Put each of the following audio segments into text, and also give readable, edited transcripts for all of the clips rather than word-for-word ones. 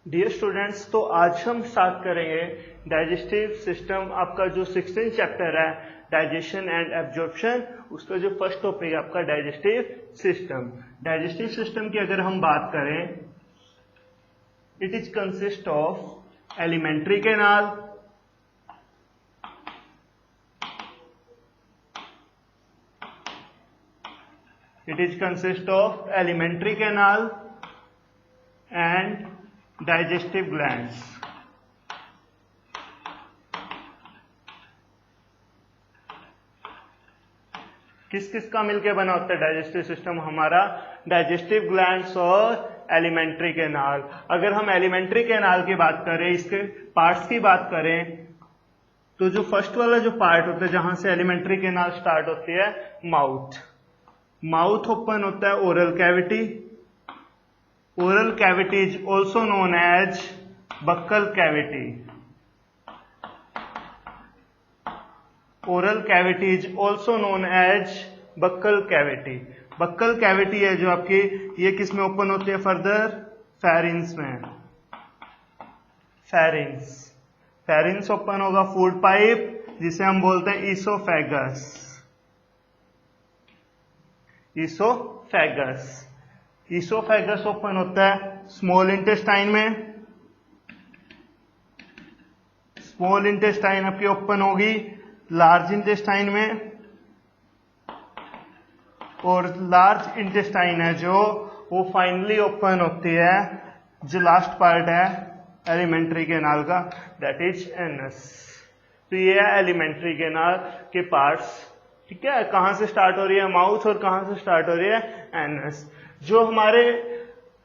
Dear students, तो आज हम स्टार्ट करेंगे डाइजेस्टिव सिस्टम। आपका जो 16 चैप्टर है डाइजेशन एंड एब्जॉर्प्शन, उसका जो फर्स्ट टॉपिक है आपका डाइजेस्टिव सिस्टम। डाइजेस्टिव सिस्टम की अगर हम बात करें, it is consist of alimentary canal, and digestive glands। किस किस का मिलके बना होता है डाइजेस्टिव सिस्टम हमारा? डाइजेस्टिव ग्लैंड्स और एलिमेंट्री कैनाल। अगर हम एलिमेंट्री कैनाल की बात करें, इसके पार्ट्स की बात करें, तो जो फर्स्ट वाला जो पार्ट होता है जहां से एलिमेंट्री कैनाल स्टार्ट होती है, माउथ ओपन होता है oral cavity. Oral cavity is also known as buccal cavity. Oral cavity is also known as buccal cavity. Buccal cavity है जो आपकी, ये किस में ओपन होती है फर्दर? फेरिंग्स में। फेरिंग्स ओपन होगा फूड पाइप, जिसे हम बोलते हैं ईसोफेगस। ईसोफेगस ओपन होता है स्मॉल इंटेस्टाइन में। स्मॉल इंटेस्टाइन आपकी ओपन होगी लार्ज इंटेस्टाइन में, और लार्ज इंटेस्टाइन है जो वो फाइनली ओपन होती है, जो लास्ट पार्ट है एलिमेंट्री कैनाल का, दैट इज एनस। तो ये है एलिमेंट्री कैनाल के पार्ट्स। ठीक है, कहां से स्टार्ट हो रही है? माउथ। और कहां से स्टार्ट हो रही है? एनस। जो हमारे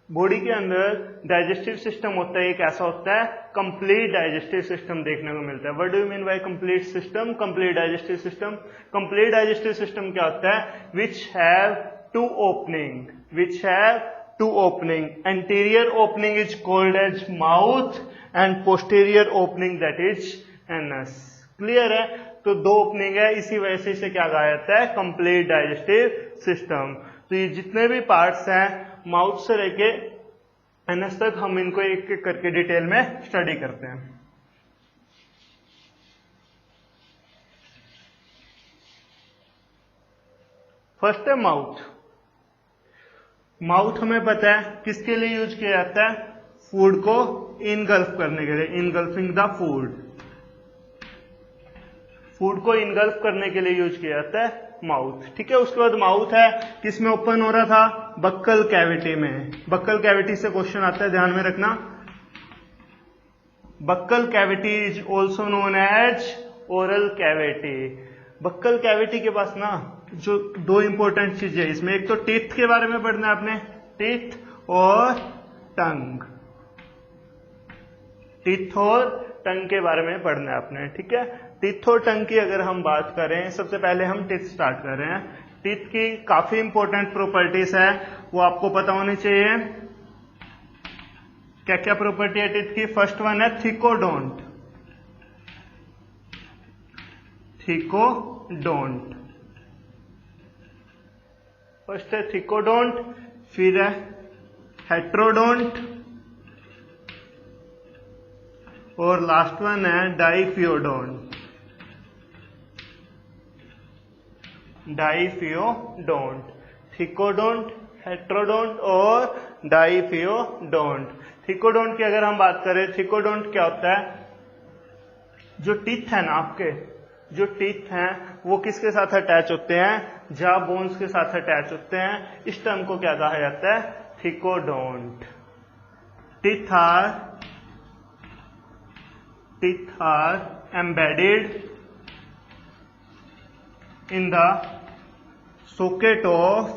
बॉडी के अंदर डाइजेस्टिव सिस्टम होता है, एक ऐसा होता है कंप्लीट डाइजेस्टिव सिस्टम देखने को मिलता है। What do you mean by complete system? Complete digestive system. Complete digestive system क्या होता है? Which have two opening. Anterior opening is called as mouth and posterior opening that is anus. Clear है? तो दो ओपनिंग है, इसी वजह से इसे क्या कहा जाता है? Complete digestive system. तो ये जितने भी पार्ट्स हैं माउथ से लेके एनस तक, हम इनको एक एक करके डिटेल में स्टडी करते हैं। फर्स्ट है माउथ। माउथ हमें पता है किसके लिए यूज किया जाता है? फूड को इनगल्फ करने के लिए, इनगल्फिंग द फूड। फूड को इनगल्फ करने के लिए यूज किया जाता है माउथ। ठीक है, उसके बाद माउथ है किस में ओपन हो रहा था? बक्कल कैविटी में। बक्कल कैविटी से क्वेश्चन आता है, ध्यान में रखना। Buccal cavity is also known as oral cavity. Buccal cavity के पास ना जो दो इंपॉर्टेंट चीजें, इसमें एक तो टीथ के बारे में पढ़ना है आपने, टीथ और टंग। टीथ और टंग के बारे में पढ़ना है आपने। ठीक है, टीथ और टंग की अगर हम बात करें, सबसे पहले हम टीथ स्टार्ट कर रहे हैं। टीथ की काफी इंपॉर्टेंट प्रॉपर्टीज है, वो आपको पता होनी चाहिए। क्या क्या प्रॉपर्टी है टीथ की? फर्स्ट वन है थिकोडोंट। फर्स्ट है थिकोडोंट, फिर है हेट्रोडोंट, और लास्ट वन है डाइफियोडोंट। थिकोडोंट, हेट्रोडोंट और डाइफियोडोंट। थिकोडोंट की अगर हम बात करें, थिकोडोंट क्या होता है? जो टीथ है ना आपके, जो टीथ हैं वो किसके साथ अटैच होते हैं? जा बोन्स के साथ अटैच होते हैं। इस टर्म को क्या कहा जाता है? Thecodont. Teeth are embedded in the socket of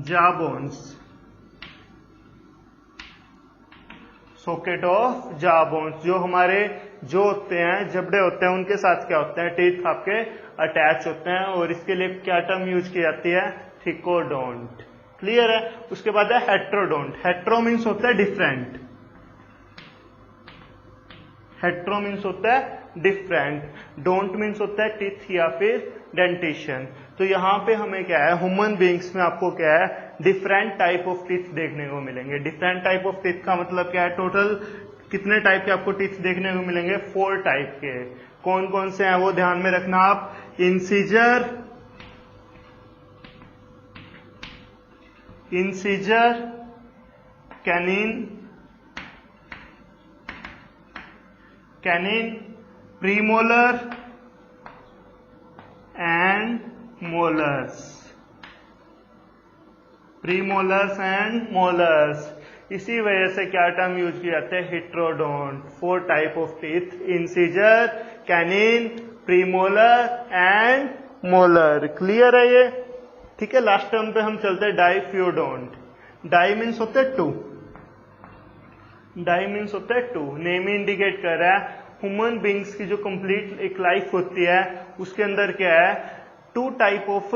jaw bones। जो हमारे जो होते हैं, जबड़े होते हैं, उनके साथ क्या होते हैं? टीथ आपके अटैच होते हैं, और इसके लिए क्या टर्म यूज की जाती है? थिकोडोंट। क्लियर है? उसके बाद है हेट्रोडोंट। हेट्रो मीन्स होता है डिफरेंट। हेट्रो मीन्स होता है डिफरेंट, डोंट मीन्स होता है टीथ या फिर डेंटिशन। तो यहाँ पे हमें क्या है, ह्यूमन बीइंग्स में आपको क्या है, डिफरेंट टाइप ऑफ टीथ देखने को मिलेंगे। डिफरेंट टाइप ऑफ टीथ का मतलब क्या है? टोटल कितने टाइप के आपको टीथ देखने को मिलेंगे? 4 टाइप के। कौन कौन से हैं वो ध्यान में रखना आप। Incisor, canine, premolar and molars. इसी वजह से क्या टर्म यूज किया जाता है? Heterodont. 4 type of teeth, incisor, canine, premolar and molar. Clear है ये? ठीक है, लास्ट टर्म पे हम चलते हैं डाइफ्यूडोंट। डाई मीन्स होते हैं 2, नेम ही इंडिकेट कर रहा है ह्यूमन बींग्स की जो कंप्लीट एक लाइफ होती है उसके अंदर क्या है? 2 टाइप ऑफ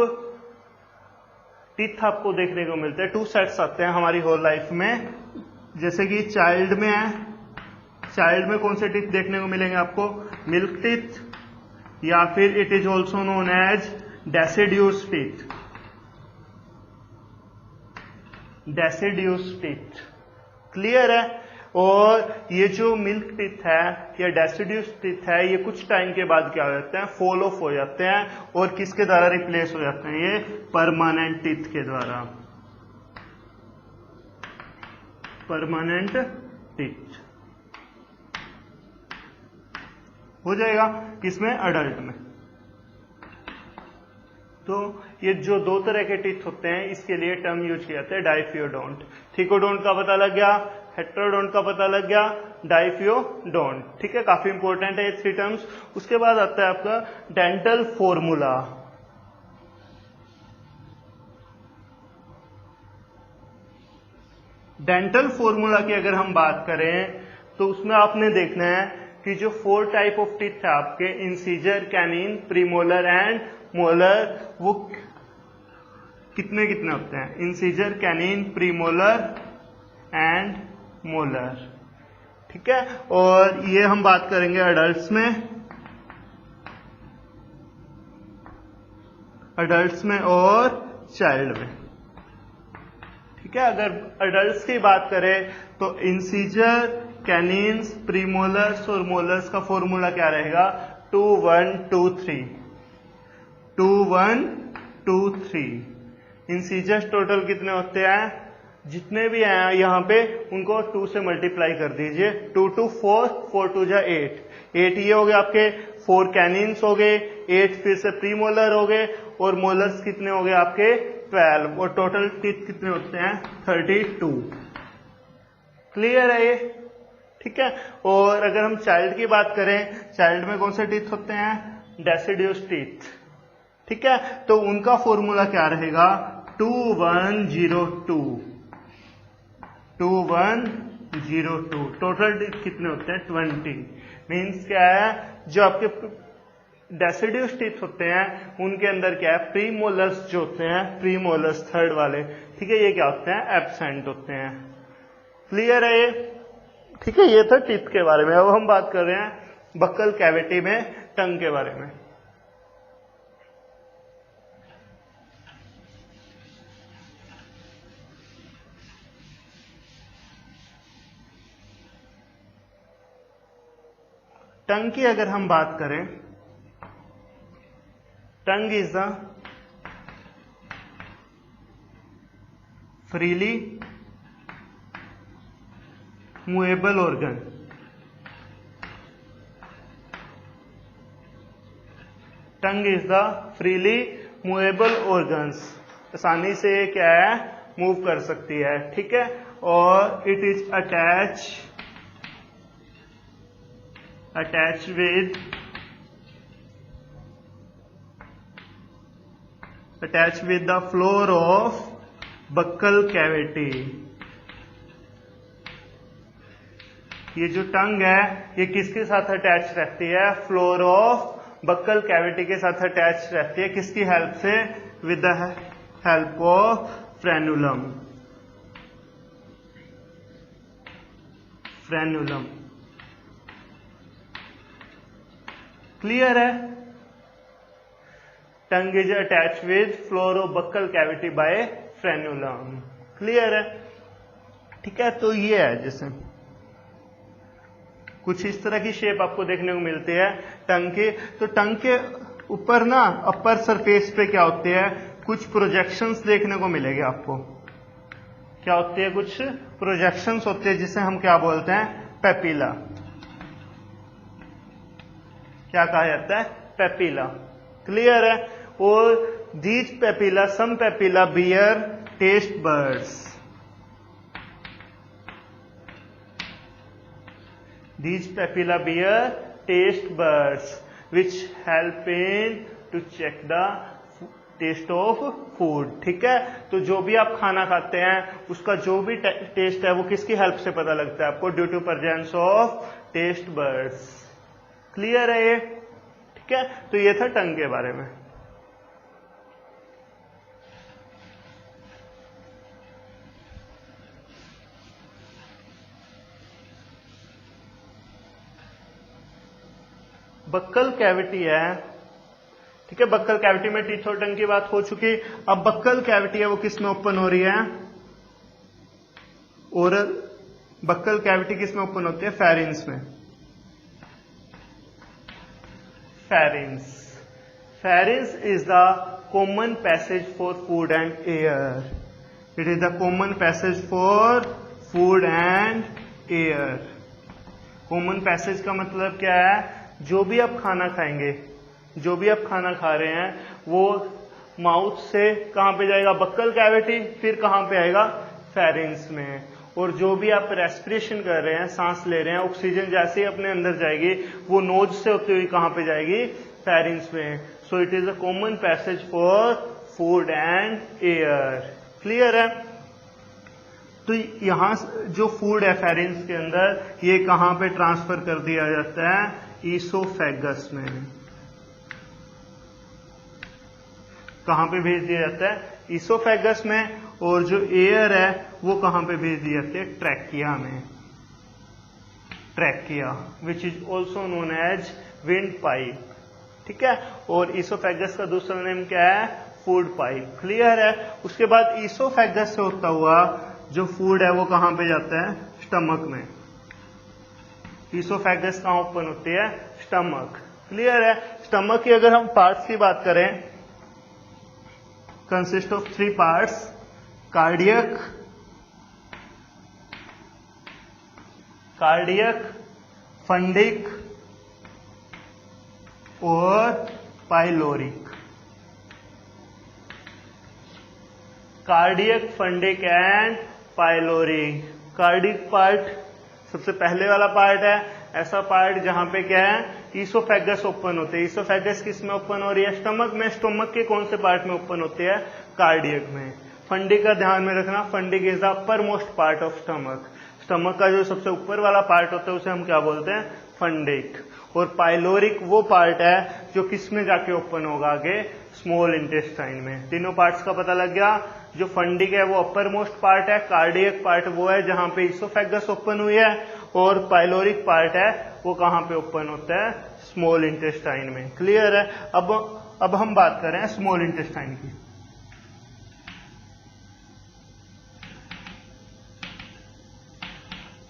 टीथ आपको देखने को मिलते हैं। 2 सेट्स आते हैं हमारी होल लाइफ में। जैसे कि चाइल्ड में है, चाइल्ड में कौन से टीथ देखने को मिलेंगे आपको? मिल्क टीथ, या फिर it is also known as deciduous teeth. Clear है? और ये जो मिल्क टीथ है या डेसिड्यूस टीथ है, ये कुछ टाइम के बाद क्या हो जाते हैं? फॉल ऑफ हो जाते हैं। और किसके द्वारा रिप्लेस हो जाते हैं? ये परमानेंट टीथ के द्वारा। परमानेंट टीथ हो जाएगा किसमें? अडल्ट में। तो ये जो 2 तरह के टीथ होते हैं इसके लिए टर्म यूज किया जाता है डाइफ्यूडोंट। थिकोडोंट का पता लग गया, हेट्रोडोंट का पता लग गया, डाइफ्यूडोंट। ठीक है, काफी इंपॉर्टेंट है ये 3 टर्म्स। उसके बाद आता है आपका डेंटल फॉर्मूला। डेंटल फॉर्मूला की अगर हम बात करें तो उसमें आपने देखना है कि जो 4 टाइप ऑफ टीथ है आपके, incisor, canine, premolar and molar, वो कितने कितने होते हैं? Incisor, canine, premolar and molar. ठीक है, और ये हम बात करेंगे अडल्ट्स में और चाइल्ड में। ठीक है, अगर अडल्ट्स की बात करें तो इंसीजर, कैनिन्स, प्रीमोलर्स और मोलर्स का फॉर्मूला क्या रहेगा? 2 1 2 3। 2 1 2 3। इंसीजर्स टोटल कितने होते हैं? जितने भी हैं यहाँ पे उनको 2 से मल्टीप्लाई कर दीजिए। 2 2 4, 4 2 जा 8। 8 ये हो गए आपके, 4 कैनिन्स हो गए, 8 फिर से प्रीमोलर हो गए, और मोलर्स कितने हो गए आपके? 12। और टोटल टीथ कितने होते हैं? 32। क्लियर है ये? ठीक है, और अगर हम चाइल्ड की बात करें, चाइल्ड में कौन से टीथ होते हैं? Deciduous teeth. ठीक है, तो उनका फॉर्मूला क्या रहेगा? 2 1 0 2। 2 1 0 2। टोटल टीथ कितने होते हैं? 20। मीन्स क्या है? जो आपके डेसिड्यूस टीथ होते हैं उनके अंदर क्या है? प्रीमोलर्स जो होते हैं, प्रीमोलर्स 3rd वाले, ठीक है, ये क्या होते हैं? एब्सेंट होते हैं। क्लियर है ये? ठीक है, ये था टीथ के बारे में। अब हम बात कर रहे हैं बक्कल कैविटी में टंग के बारे में। टंग की अगर हम बात करें, tongue is the freely movable organ. Tongue is the freely movable organs. आसानी से क्या है? मूव कर सकती है। ठीक है, और it is attached with the floor of buccal cavity। ये जो टंग है ये किसके साथ अटैच रहती है? फ्लोर ऑफ बक्कल कैविटी के साथ अटैच रहती है। किसकी हेल्प से? With the help of frenulum. Clear है? Tongue is attach with floor of buccal cavity by frenulum. Clear है? ठीक है, तो ये है जैसे कुछ इस तरह की शेप आपको देखने को मिलती है टंग के। तो टंग के ऊपर ना अपर सरफेस पे क्या होते हैं, कुछ प्रोजेक्शंस देखने को मिलेंगे आपको। क्या होती है? कुछ प्रोजेक्शंस होते हैं जिसे हम क्या बोलते हैं, पेपिला। क्या कहा जाता है? पेपिला। क्लियर है? और these papilla, some papilla bear taste buds. These papilla bear taste buds which help in to check the taste of food। ठीक है, तो जो भी आप खाना खाते हैं उसका जो भी टेस्ट है वो किसकी हेल्प से पता लगता है आपको? Due to presence of taste buds. Clear है ये? ठीक है, तो ये था टंग के बारे में। बक्कल कैविटी है। ठीक है, बक्कल कैविटी में टीथ और टंग की बात हो चुकी। अब बक्कल कैविटी है वो किस में ओपन हो रही है? ओरल। बक्कल कैविटी किस में ओपन होती है? फेरिंग्स में। Pharynx. Pharynx is the common passage for food and air. It is the common passage for food and air. Common passage का मतलब क्या है? जो भी आप खाना खाएंगे, जो भी आप खाना खा रहे हैं वो माउथ से कहां पे जाएगा? Buccal cavity. फिर कहां पे आएगा? फेरिंग्स में। और जो भी आप रेस्पिरेशन कर रहे हैं, सांस ले रहे हैं, ऑक्सीजन जैसे ही अपने अंदर जाएगी वो नोज से होती हुई कहां पे जाएगी? फेरिंग्स में। So it is a common passage for food and air. Clear है? तो यहां जो फूड है फेरिंग्स के अंदर, ये कहां पे ट्रांसफर कर दिया जाता है? ईसोफेगस में। कहां पे भेज दिया जाता है? ईसोफेगस में। और जो एयर है वो कहां पे भेज दी जाती है? ट्रैकिया में। Trachea which is also known as wind pipe. ठीक है, और ईसोफेगस का दूसरा नेम क्या है? Food pipe. क्लियर है? उसके बाद ईसोफेगस से होता हुआ जो फूड है वो कहां पे जाता है? स्टमक में। ईसोफेगस कहां ओपन होती है? स्टमक। क्लियर है? स्टमक की अगर हम पार्ट्स की बात करें, consist of 3 parts: cardiac, fundic और pyloric. Cardiac, fundic and pyloric. Cardiac part सबसे पहले वाला पार्ट है, ऐसा पार्ट जहां पे क्या है? ईसोफेगस ओपन होते हैं। ईसोफेगस किस में ओपन हो रही है? स्टमक में। स्टमक के कौन से पार्ट में ओपन होती है? कार्डियक में। फंडिक का ध्यान में रखना, fundic is the upper most part of stomach. Stomach का जो सबसे ऊपर वाला पार्ट होता है उसे हम क्या बोलते हैं? फंडिक। और पाइलोरिक वो पार्ट है जो किस में जाके ओपन होगा? आगे स्मॉल इंटेस्टाइन में। तीनों पार्ट्स का पता लग गया। जो फंडिक है वो अपर मोस्ट पार्ट है, कार्डियक पार्ट वो है जहां पे ईसोफेगस ओपन हुई है, और पाइलोरिक पार्ट है वो कहां पे ओपन होता है? स्मॉल इंटेस्टाइन में। क्लियर है? अब हम बात कर रहे हैं स्मॉल इंटेस्टाइन की।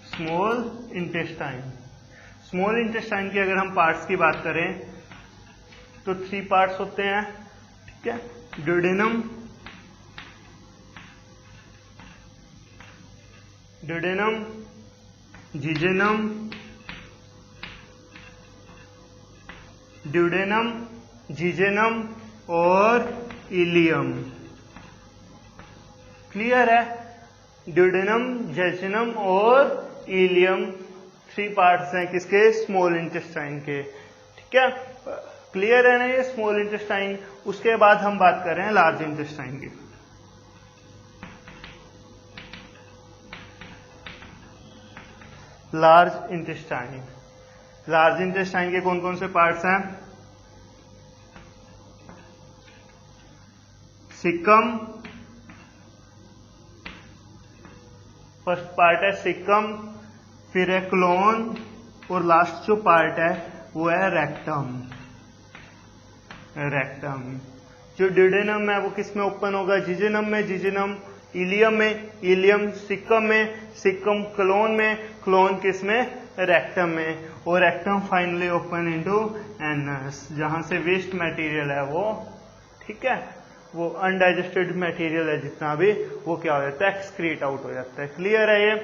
Small intestine. स्मॉल इंटेस्टाइन की अगर हम पार्ट्स की बात करें तो 3 पार्ट्स होते हैं। ठीक है, ड्यूडेनम, जीजेनम, ड्यूडेनम, जीजेनम और इलियम। क्लियर है? ड्यूडेनम, जेजिनम और इलियम 3 पार्ट्स हैं किसके? स्मॉल इंटेस्टाइन के। ठीक है, क्लियर है ना ये स्मॉल इंटेस्टाइन। उसके बाद हम बात कर रहे हैं लार्ज इंटेस्टाइन की। Large intestine. लार्ज इंटेस्टाइन के कौन कौन से पार्ट्स हैं? सिकम, फर्स्ट पार्ट है सिकम, फिर है क्लोन, और लास्ट जो पार्ट है वो है रेक्टम। रेक्टम। जो ड्यूडेनम है वो किस में ओपन होगा, जिजेनम में, जिजेनम इलियम में, इलियम सिक्कम में, सिक्कम क्लोन में, क्लोन किस में, रेक्टम में, और rectum finally open into anus, जहां से वेस्ट मटेरियल है वो, ठीक है, वो अनडाइजेस्टेड मटेरियल है जितना भी, वो क्या हो जाता है, एक्सक्रीट आउट हो जाता है। क्लियर है ये,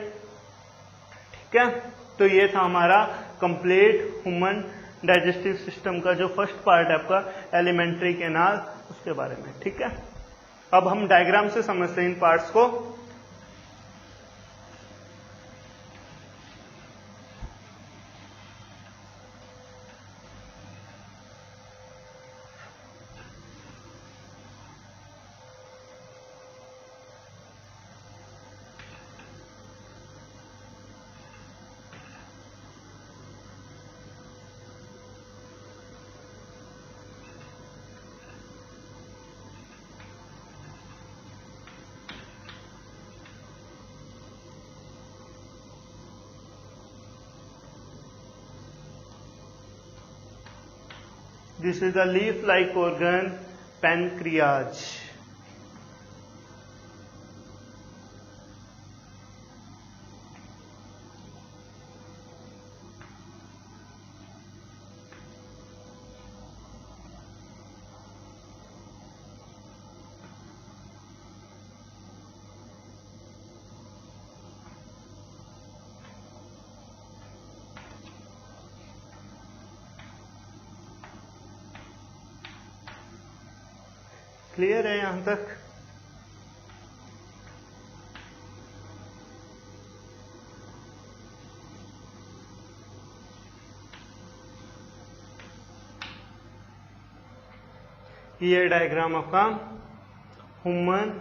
ठीक है। तो ये था हमारा कंप्लीट ह्यूमन डाइजेस्टिव सिस्टम का जो फर्स्ट पार्ट है आपका एलिमेंट्री कैनाल, उसके बारे में, ठीक है। अब हम डायग्राम से समझते हैं इन पार्ट्स को। This is the leaf-like organ, pancreas. Clear है यहां तक? ये डायग्राम आपका ह्यूमन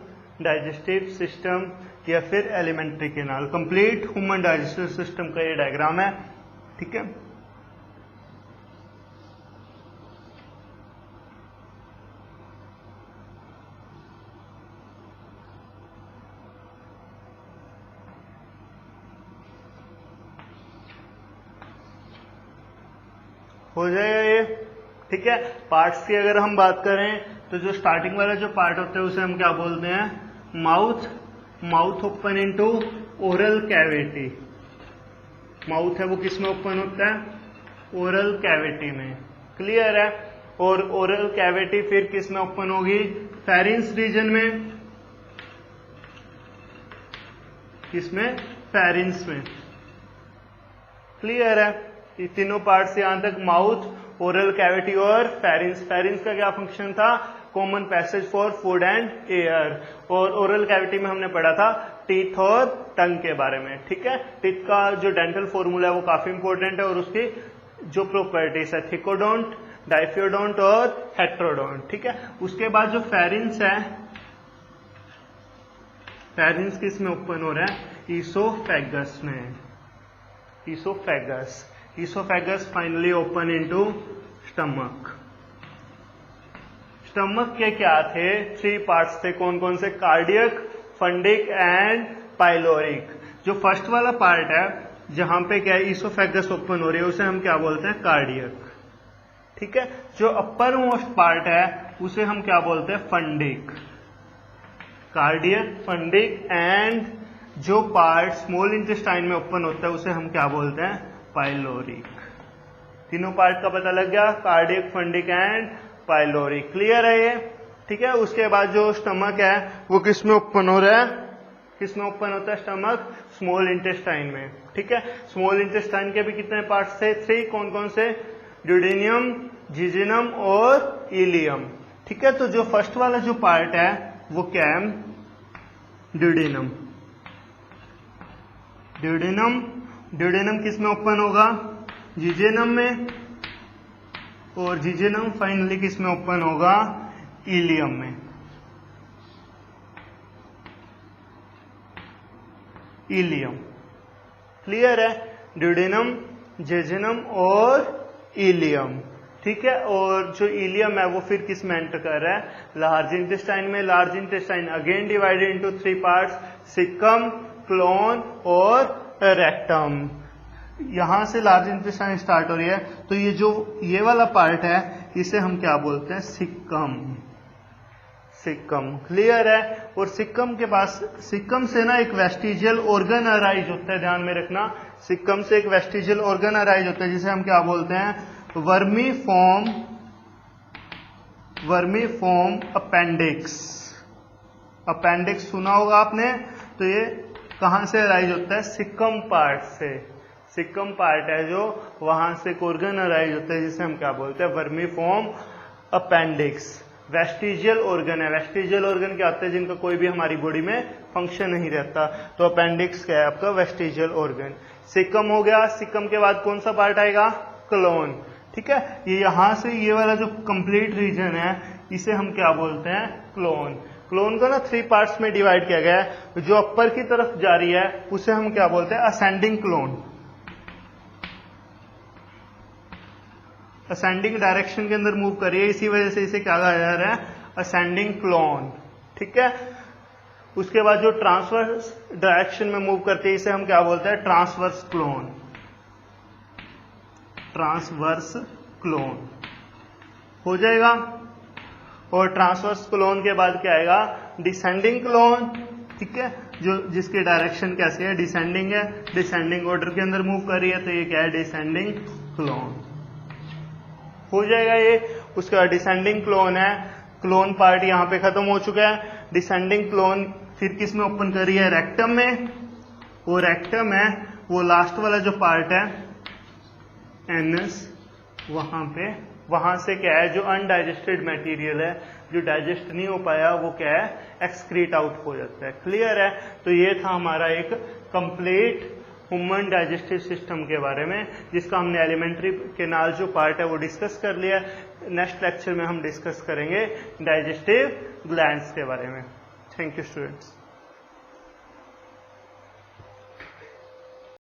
डाइजेस्टिव सिस्टम या फिर alimentary canal, complete human digestive system का ये डायग्राम है, ठीक है। हो जाएगा ये, ठीक है। पार्ट्स की अगर हम बात करें तो जो स्टार्टिंग वाला जो पार्ट होता है उसे हम क्या बोलते हैं, mouth. Mouth open into oral cavity. Mouth है वो किस में ओपन होता है, ओरल कैविटी में, क्लियर है। और ओरल कैविटी फिर किस में ओपन होगी, फेरिंक्स रीजन में, किसमें, फेरिंक्स में, क्लियर है। ये तीनों पार्ट्स यहां तक, माउथ, ओरल कैविटी और फेरिंक्स। फेरिंक्स का क्या फंक्शन था, common passage for food and air. और ओरल कैविटी में हमने पढ़ा था टीथ और टंग के बारे में, ठीक है। टीथ का जो डेंटल फॉर्मूला है वो काफी इंपॉर्टेंट है और उसकी जो प्रॉपर्टीज है, थिकोडोंट, डाइफियोडोंट और हेट्रोडोंट, ठीक है। उसके बाद जो फेरिंक्स है, फेरिंक्स किस में ओपन हो रहा है, ईसोफेगस में, oesophagus. Oesophagus finally open into stomach. Stomach के क्या थे, 3 पार्ट्स थे, कौन कौन से, कार्डियक, फंडिक एंड पाइलोरिक। जो फर्स्ट वाला पार्ट है जहां पे क्या है, ईसोफेगस ओपन हो रही है, उसे हम क्या बोलते हैं, कार्डियक, ठीक है। जो अपर मोस्ट पार्ट है उसे हम क्या बोलते हैं, फंडिक। कार्डियक, फंडिक एंड जो पार्ट स्मॉल इंटेस्टाइन में ओपन होता है उसे हम क्या बोलते हैं, पाइलोरिक। तीनों पार्ट का पता लग गया, cardiac, fundic and pyloric, clear है ये, ठीक है। उसके बाद जो स्टमक है वो किस में ओपन हो रहा है, किस में ओपन होता है स्टमक, स्मॉल इंटेस्टाइन में, ठीक है। स्मॉल इंटेस्टाइन के भी कितने पार्ट्स थे, 3, कौन कौन से, ड्यूडेनियम, जिजेनम और इलियम, ठीक है। तो जो फर्स्ट वाला जो पार्ट है वो क्या है, ड्यूडेनम। ड्यूडेनम, ड्यूडेनम किस में ओपन होगा, जिजेनम में, और जिजेनम फाइनली किस में ओपन होगा, इलियम में, इलियम, क्लियर है। ड्यूडेनम, जिजेनम और इलियम, ठीक है। और जो इलियम है वो फिर किस में एंटर कर रहा है, लार्ज इंटेस्टाइन में। Large intestine again divided into 3 parts, caecum, colon और रेक्टम। यहां से लार्ज इंटेस्टाइन स्टार्ट हो रही है, तो ये जो ये वाला पार्ट है इसे हम क्या बोलते हैं, सिक्कम, सिक्कम। क्लियर है। और सिक्कम के पास, सिक्कम से ना एक वेस्टिजियल ऑर्गन अराइज होता है, ध्यान में रखना, सिक्कम से एक वेस्टिजियल ऑर्गन अराइज होता है जिसे हम क्या बोलते हैं, वर्मीफॉर्म अपेंडिक्स। अपेंडिक्स सुना होगा आपने, तो ये कहां से अराइज होता है, सिक्कम पार्ट से। सिक्कम पार्ट है जो, वहां से एक ऑर्गन अराइज होता है जिसे हम क्या बोलते हैं, वर्मीफॉर्म अपेंडिक्स। वेस्टिजियल ऑर्गन है। वेस्टिजियल ऑर्गन क्या होते हैं, जिनका कोई भी हमारी बॉडी में फंक्शन नहीं रहता, तो अपेंडिक्स क्या है आपका, वेस्टिजियल ऑर्गन। सिक्कम हो गया। सिक्कम के बाद कौन सा पार्ट आएगा, क्लोन। ठीक है, ये यहां से ये वाला जो कंप्लीट रीजन है इसे हम क्या बोलते हैं, क्लोन। क्लोन को ना 3 पार्ट्स में डिवाइड किया गया है। जो अपर की तरफ जा रही है उसे हम क्या बोलते हैं, असेंडिंग क्लोन। असेंडिंग डायरेक्शन के अंदर मूव करिए, इसी वजह से इसे क्या कहा जा रहा है, असेंडिंग क्लोन। ठीक है। उसके बाद जो ट्रांसवर्स डायरेक्शन में मूव करती है इसे हम क्या बोलते हैं, ट्रांसवर्स क्लोन। ट्रांसवर्स क्लोन हो जाएगा। और ट्रांसवर्स क्लोन के बाद क्या आएगा, डिसेंडिंग क्लोन। ठीक है, जो जिसकी डायरेक्शन कैसे है, डिसेंडिंग है, डिसेंडिंग ऑर्डर के अंदर मूव कर रही है, तो ये क्या है, डिसेंडिंग क्लोन हो जाएगा ये। उसके बाद डिसेंडिंग क्लोन है, क्लोन पार्ट यहाँ पे खत्म हो चुका है। डिसेंडिंग क्लोन फिर किस में ओपन कर रही है, रेक्टम में। वो रेक्टम है, वो लास्ट वाला जो पार्ट है एनस, वहां पे, वहां से क्या है, जो अनडाइजेस्टेड मटेरियल है, जो डाइजेस्ट नहीं हो पाया, वो क्या है, एक्सक्रीट आउट हो जाता है। क्लियर है। तो ये था हमारा एक कंप्लीट ह्यूमन डाइजेस्टिव सिस्टम के बारे में, जिसका हमने एलिमेंट्री केनाल जो पार्ट है वो डिस्कस कर लिया। नेक्स्ट लेक्चर में हम डिस्कस करेंगे डाइजेस्टिव ग्लैंड्स के बारे में। Thank you students.